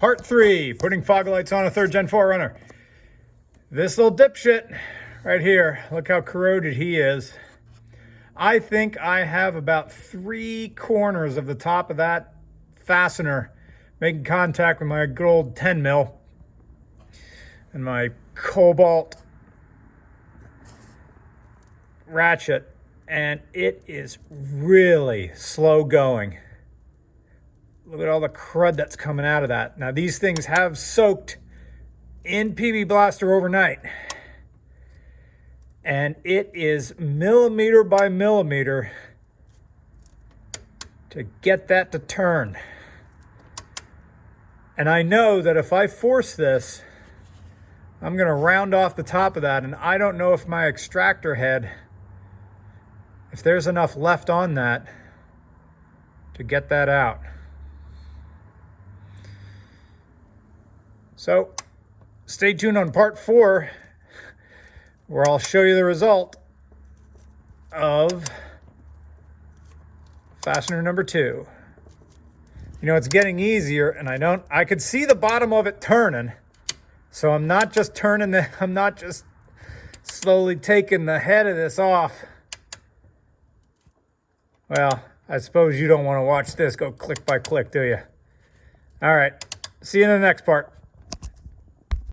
Part 3, putting fog lights on a 3rd Gen 4Runner. This little dipshit right here, look how corroded he is. I think I have about 3 corners of the top of that fastener making contact with my good old 10 mil and my cobalt ratchet, and it is really slow going. Look at all the crud that's coming out of that. Now these things have soaked in PB Blaster overnight, and it is millimeter by millimeter to get that to turn. And I know that if I force this, I'm gonna round off the top of that, and I don't know if my extractor head, if there's enough left on that to get that out. So stay tuned on part 4, where I'll show you the result of fastener number 2. You know, it's getting easier, and I could see the bottom of it turning. So I'm not just I'm not just slowly taking the head of this off. Well, I suppose you don't want to watch this go click by click, do you? All right, see you in the next part.